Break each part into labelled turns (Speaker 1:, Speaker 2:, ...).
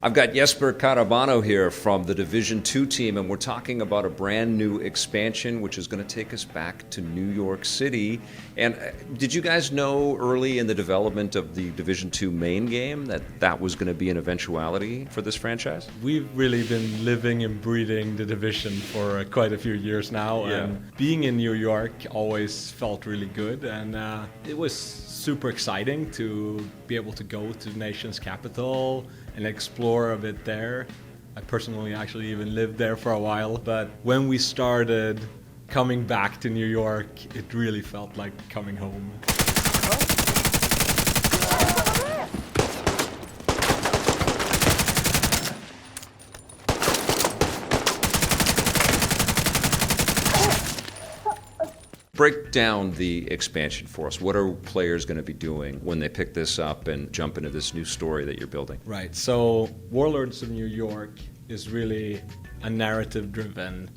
Speaker 1: I've got Jesper Karabanov here from the Division 2 team, and we're talking about a brand new expansion which is going to take us back to New York City. And did you guys know early in the development of the Division 2 main game that was going to be an eventuality for this franchise?
Speaker 2: We've really been living and breathing the division for quite a few years now, and being in New York always felt really good, and it was super exciting to be able to go to the nation's capital and explore a bit there. I personally actually even lived there for a while, but when we started coming back to New York, it really felt like coming home.
Speaker 1: Break down the expansion for us. What are players going to be doing when they pick this up and jump into this new story that you're building?
Speaker 2: Right, so Warlords of New York is really a narrative-driven,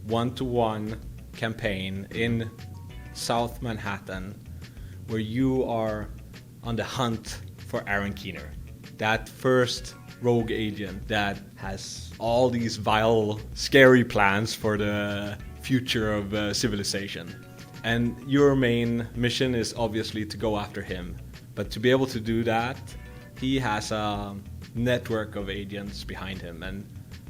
Speaker 2: one-to-one campaign in South Manhattan where you are on the hunt for Aaron Keener, that first rogue agent that has all these vile, scary plans for the future of civilization. And your main mission is obviously to go after him. But to be able to do that, he has a network of agents behind him. And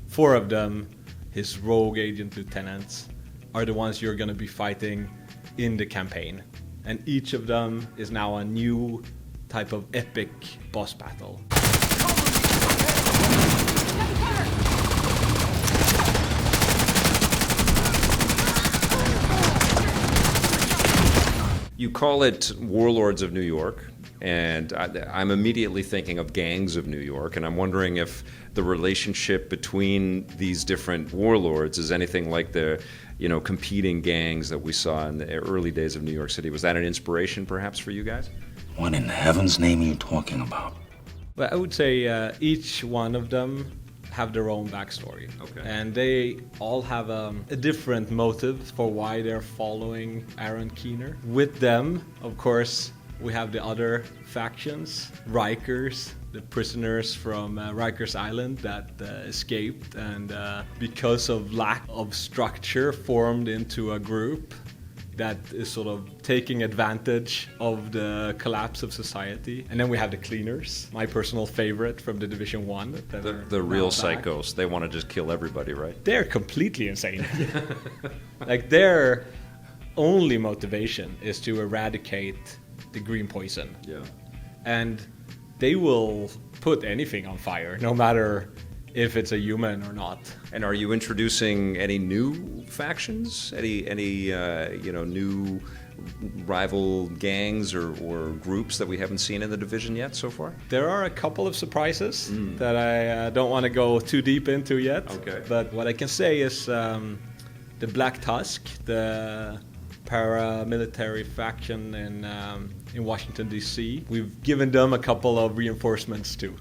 Speaker 2: 4 of them, his rogue agent lieutenants, are the ones you're going to be fighting in the campaign. And each of them is now a new type of epic boss battle.
Speaker 1: You call it Warlords of New York, and I'm immediately thinking of Gangs of New York, and I'm wondering if the relationship between these different warlords is anything like the, competing gangs that we saw in the early days of New York City. Was that an inspiration, perhaps, for you guys?
Speaker 3: What in heaven's name are you talking about?
Speaker 2: Well, I would say each one of them have their own backstory.
Speaker 1: Okay.
Speaker 2: And they all have a different motive for why they're following Aaron Keener. With them, of course, we have the other factions, Rikers, the prisoners from Rikers Island that escaped and because of lack of structure formed into a group that is sort of taking advantage of the collapse of society. And then we have the Cleaners, my personal favorite from the Division 1.
Speaker 1: The real psychos. They want to just kill everybody, right?
Speaker 2: They're completely insane. Like, their only motivation is to eradicate the green poison.
Speaker 1: Yeah.
Speaker 2: And they will put anything on fire, no matter if it's a human or not.
Speaker 1: And are you introducing any new factions? Any new rival gangs or groups that we haven't seen in the division yet so far?
Speaker 2: There are a couple of surprises that I don't want to go too deep into yet.
Speaker 1: Okay.
Speaker 2: But what I can say is the Black Tusk, the paramilitary faction in Washington, D.C., we've given them a couple of reinforcements too.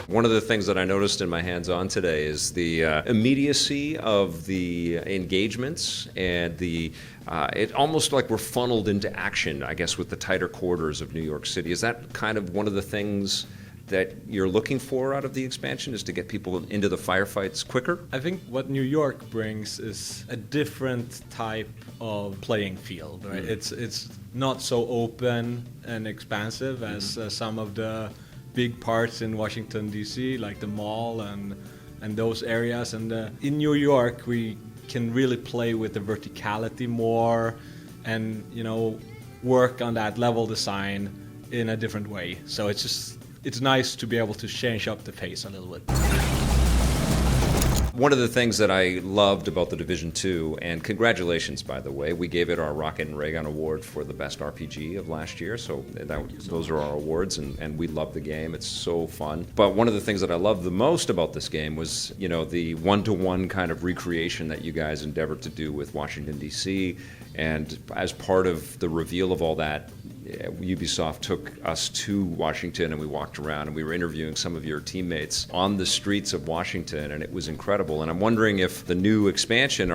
Speaker 1: One of the things that I noticed in my hands-on today is the immediacy of the engagements and it almost like we're funneled into action, I guess, with the tighter quarters of New York City. Is that kind of one of the things that you're looking for out of the expansion, is to get people into the firefights quicker?
Speaker 2: I think what New York brings is a different type of playing field, right? It's not so open and expansive as some of the big parts in Washington, D.C., like the mall and those areas. And in New York, we can really play with the verticality more and, work on that level design in a different way. So it's nice to be able to change up the pace a little bit.
Speaker 1: One of the things that I loved about the Division 2, and congratulations, by the way, we gave it our Rocket and Raygun Award for the best RPG of last year, so those are our awards, and we love the game. It's so fun. But one of the things that I loved the most about this game was, the one-to-one kind of recreation that you guys endeavored to do with Washington, D.C., and as part of the reveal of all that, Ubisoft took us to Washington and we walked around and we were interviewing some of your teammates on the streets of Washington, and it was incredible. And I'm wondering if the new expansion,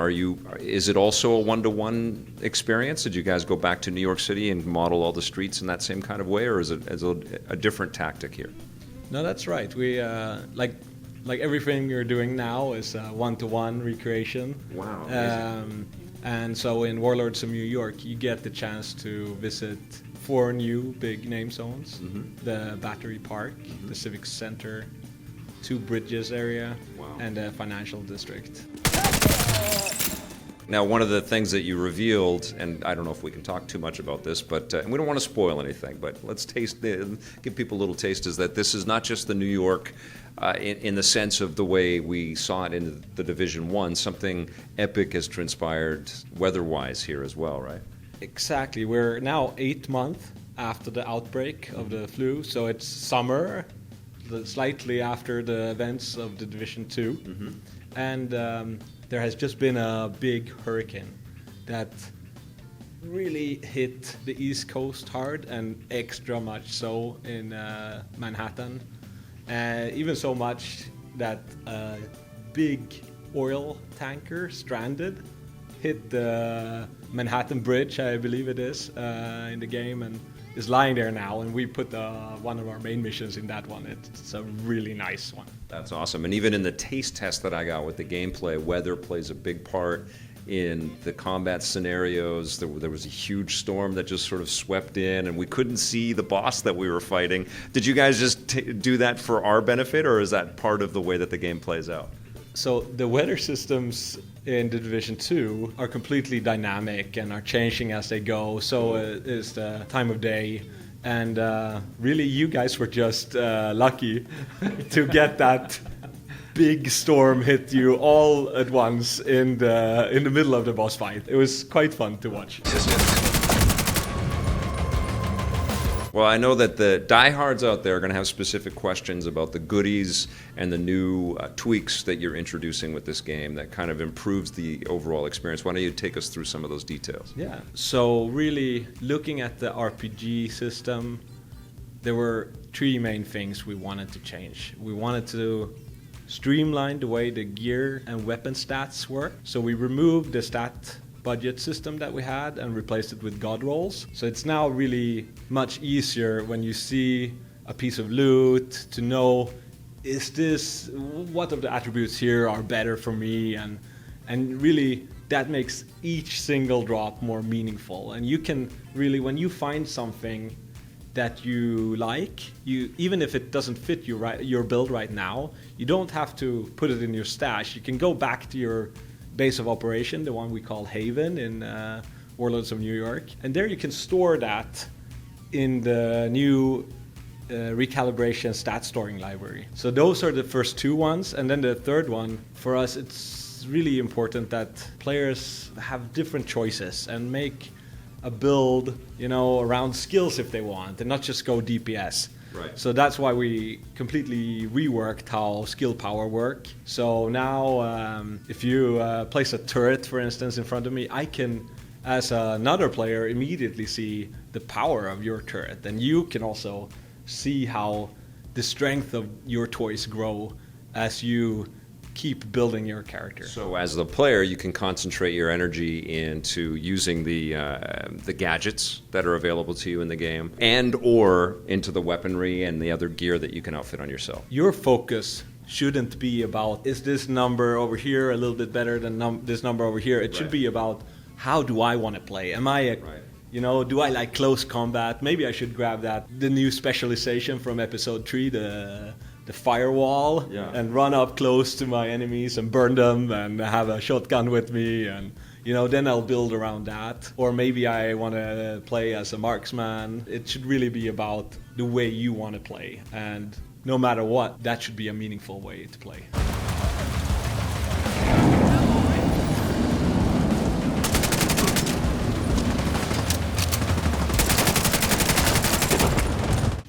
Speaker 1: is it also a one-to-one experience? Did you guys go back to New York City and model all the streets in that same kind of way, or is it a different tactic here?
Speaker 2: No, that's right. We like everything we're doing now is one-to-one recreation.
Speaker 1: Wow, amazing.
Speaker 2: And so in Warlords of New York, you get the chance to visit 4 new big name zones: the Battery Park, the Civic Center, 2 bridges area, and the financial district.
Speaker 1: Now, one of the things that you revealed, and I don't know if we can talk too much about this, but and we don't want to spoil anything, but let's give people a little taste, is that this is not just the New York in the sense of the way we saw it in the Division 1. Something epic has transpired weather-wise here as well, right?
Speaker 2: Exactly. We're now 8 months after the outbreak of the flu, so it's summer, slightly after the events of the Division 2, and there has just been a big hurricane that really hit the East Coast hard, and extra much so in Manhattan. Even so much that a big oil tanker stranded, hit the Manhattan Bridge, I believe it is, in the game, and is lying there now. And we put one of our main missions in that one. It's a really nice one.
Speaker 1: That's awesome. And even in the taste test that I got with the gameplay, weather plays a big part in the combat scenarios. There was a huge storm that just sort of swept in, and we couldn't see the boss that we were fighting. Did you guys just do that for our benefit, or is that part of the way that the game plays out?
Speaker 2: So the weather systems in the Division 2 are completely dynamic and are changing as they go. So is the time of day. And really, you guys were just lucky to get that big storm hit you all at once in the middle of the boss fight. It was quite fun to watch.
Speaker 1: Well, I know that the diehards out there are going to have specific questions about the goodies and the new tweaks that you're introducing with this game that kind of improves the overall experience. Why don't you take us through some of those details?
Speaker 2: Yeah. So really, looking at the RPG system, there were 3 main things we wanted to change. We wanted to streamline the way the gear and weapon stats work. So we removed the stat budget system that we had and replaced it with god rolls. So it's now really much easier when you see a piece of loot to know, what of the attributes here are better for me, and really that makes each single drop more meaningful. And you can really, when you find something that you like, even if it doesn't fit your build right now, you don't have to put it in your stash. You can go back to your base of operation, the one we call Haven in Warlords of New York, and there you can store that in the new recalibration stat storing library. So those are the first 2 ones, and then the third one, for us it's really important that players have different choices and make a build, around skills if they want, and not just go DPS.
Speaker 1: Right.
Speaker 2: So that's why we completely reworked how skill power work. So now if you place a turret, for instance, in front of me, I can, as another player, immediately see the power of your turret. And you can also see how the strength of your toys grow as you keep building your character.
Speaker 1: So as the player, you can concentrate your energy into using the gadgets that are available to you in the game, and or into the weaponry and the other gear that you can outfit on yourself.
Speaker 2: Your focus shouldn't be about, is this number over here a little bit better than this number over here? It should be about, how do I want to play? Am I do I like close combat? Maybe I should grab the new specialization from episode 3, the firewall, and run up close to my enemies and burn them, and have a shotgun with me, and then I'll build around that. Or maybe I want to play as a marksman. It should really be about the way you want to play, and no matter what, that should be a meaningful way to play.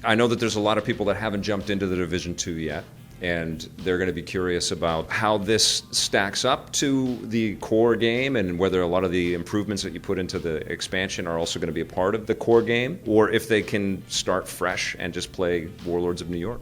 Speaker 2: I
Speaker 1: know that there's a lot of people that haven't jumped into the Division 2 yet, and they're going to be curious about how this stacks up to the core game and whether a lot of the improvements that you put into the expansion are also going to be a part of the core game, or if they can start fresh and just play Warlords of New York.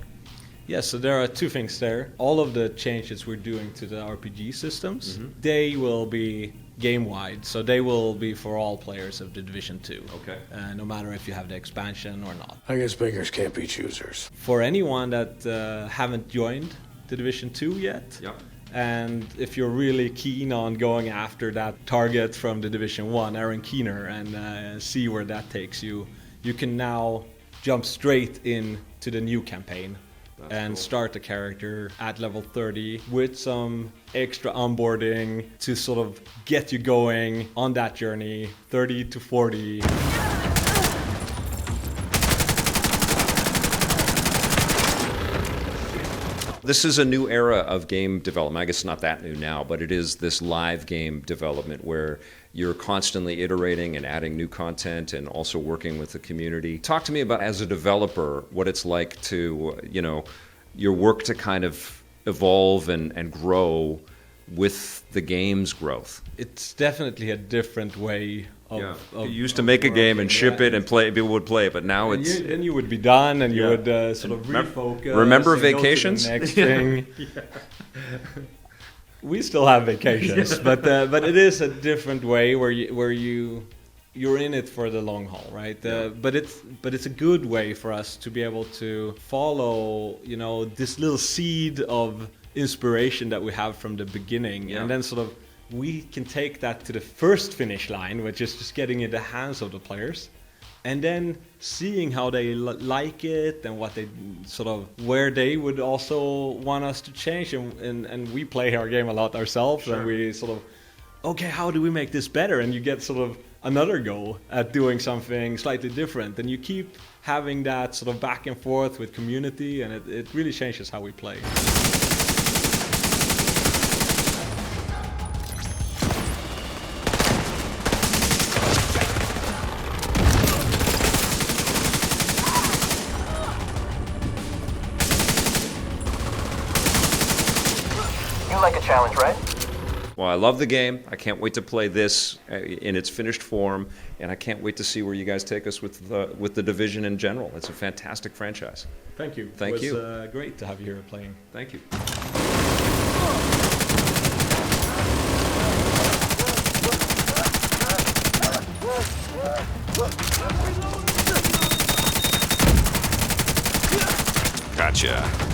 Speaker 2: Yeah, so there are two things there. All of the changes we're doing to the RPG systems, they will be game-wide, so they will be for all players of the Division 2.
Speaker 1: Okay.
Speaker 2: No matter if you have the expansion or not.
Speaker 4: I guess beggars can't be choosers.
Speaker 2: For anyone that haven't joined the Division 2 yet,
Speaker 1: Yep.
Speaker 2: and if you're really keen on going after that target from the Division 1, Aaron Keener, and see where that takes you, you can now jump straight into the new campaign. And start the character at level 30 with some extra onboarding to sort of get you going on that journey, 30 to 40.
Speaker 1: This is a new era of game development. I guess it's not that new now, but it is this live game development where you're constantly iterating and adding new content and also working with the community. Talk to me about, as a developer, what it's like to, your work to kind of evolve and grow with the game's growth.
Speaker 2: It's definitely a different way of
Speaker 1: you used to make a game and ship it and people would play it, but now it's...
Speaker 2: Then you would be done and you would sort of refocus.
Speaker 1: Remember
Speaker 2: and go to the
Speaker 1: vacations?
Speaker 2: next thing. We still have vacations, but it is a different way where you're in it for the long haul, right? But it's a good way for us to be able to follow, this little seed of inspiration that we have from the beginning, and then sort of we can take that to the first finish line, which is just getting in the hands of the players, and then seeing how they like it and what they sort of where they would also want us to change, and we play our game a lot ourselves, and we sort of, okay, how do we make this better? And you get sort of another go at doing something slightly different, and you keep having that sort of back and forth with community, and it really changes how we play.
Speaker 5: You like a challenge, right?
Speaker 1: Well, I love the game. I can't wait to play this in its finished form, and I can't wait to see where you guys take us with the Division in general. It's a fantastic franchise.
Speaker 2: Thank you.
Speaker 1: Thank you.
Speaker 2: It was great to have you here playing.
Speaker 1: Thank you. Gotcha.